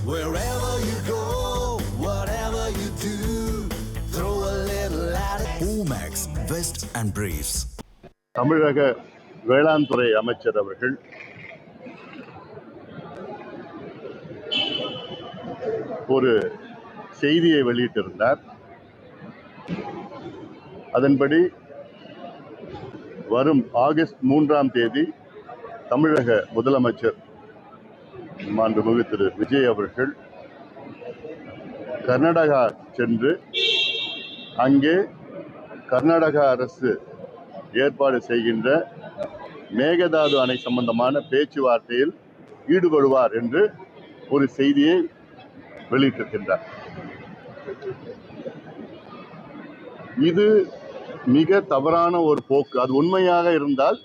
Wherever you go, whatever you do, throw a little at it. Omax, Vest and Briefs. தமிழக வேளாண் துறை அமைச்சர் அவர்கள் ஒரு செய்தியை வெளியிட்டிருந்தார். அதன்படி வரும் ஆகஸ்ட் 3ஆம் தேதி தமிழக முதலமைச்சர் மாண்புமிகு திரு விஜய் அவர்கள் கர்நாடகா சென்று அங்கே கர்நாடக அரசு ஏற்பாடு செய்கின்ற மேகதாது அணை சம்பந்தமான பேச்சுவார்த்தையில் ஈடுபடுவார் என்று ஒரு செய்தியை வெளியிட்டிருக்கின்றார். இது மிக தவறான ஒரு போக்கு. அது உண்மையாக இருந்தால்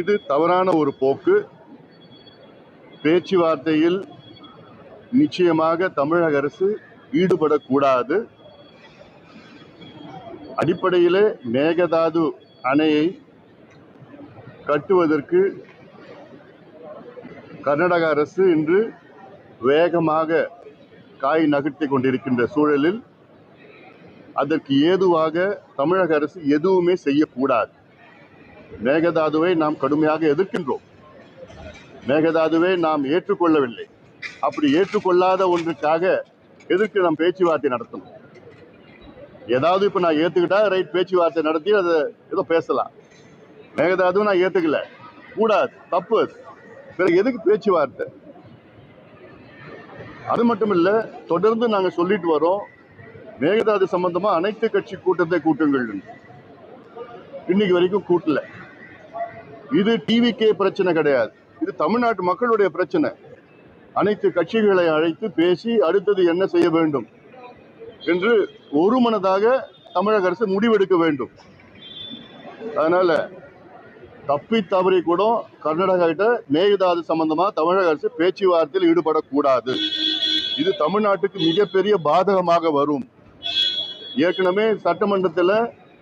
இது தவறான ஒரு போக்கு. பேச்சுவார்த்தையில் நிச்சயமாக தமிழக அரசு ஈடுபடக்கூடாது. அடிப்படையிலே மேகதாது அணையை கட்டுவதற்கு கர்நாடக அரசு இன்று வேகமாக காய் நகர்த்தி கொண்டிருக்கின்ற சூழலில் அதற்கு ஏதுவாக தமிழக அரசு எதுவுமே செய்யக்கூடாது. மேகதாதுவை நாம் கடுமையாக எதிர்க்கின்றோம். மேகதாதுவை நாம் ஏற்றுக்கொள்ளவில்லை. அப்படி ஏற்றுக்கொள்ளாத ஒன்றுக்காக எதிர்த்து நாம் பேச்சுவார்த்தை நடத்தணும். ஏதாவது இப்ப நான் ஏத்துக்கிட்டா ரைட், பேச்சுவார்த்தை நடத்தி அதை ஏதோ பேசலாம். மேகதாதுவை நான் ஏத்துக்கல, கூடாது, தப்பு. பிறகு எதுக்கு பேச்சுவார்த்தை? அது மட்டும் இல்ல, தொடர்ந்து நாங்க சொல்லிட்டு வரோம், மேகதாது சம்பந்தமா அனைத்து கட்சி கூட்டத்தை கூட்டுங்கள். இன்னைக்கு வரைக்கும் கூட்டல. இது டிவிக்கே பிரச்சனை கிடையாது, இது தமிழ்நாட்டு மக்களுடைய பிரச்சனை. அனைத்து கட்சிகளை அழைத்து பேசி அடுத்தது என்ன செய்ய வேண்டும் என்று ஒரு மனதாக தமிழக அரசு முடிவெடுக்க வேண்டும். அதனால தப்பி தவறி கூட கர்நாடகா கிட்ட மேகதாது சம்பந்தமா தமிழக அரசு பேச்சுவார்த்தையில் ஈடுபடக்கூடாது. இது தமிழ்நாட்டுக்கு மிகப்பெரிய பாதகமாக வரும். ஏற்கனவே சட்டமன்றத்தில்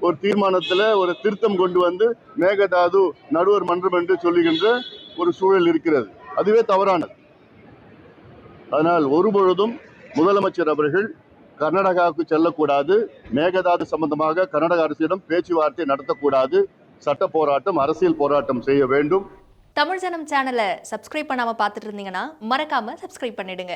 ஒரு தீர்மானத்தில் ஒரு திருத்தம் கொண்டு வந்து மேகதாது நடுவர் மன்றம் என்று சொல்லுகின்ற ஒரு சூழல் இருக்கிறது. அதுவே தவறானது. அதனால் ஒருபொழுதும் முதலமைச்சர் அவர்கள் கர்நாடகாவுக்கு செல்லக்கூடாது. மேகதாது சம்பந்தமாக கர்நாடக அரசிடம் பேச்சுவார்த்தை நடத்தக்கூடாது. சட்ட போராட்டம், அரசியல் போராட்டம் செய்ய வேண்டும். தமிழ் ஜனம் சேனலை சப்ஸ்கிரைப் பண்ணாம பார்த்துட்டு இருந்தீங்கன்னா மறக்காம சப்ஸ்கிரைப் பண்ணிடுங்க.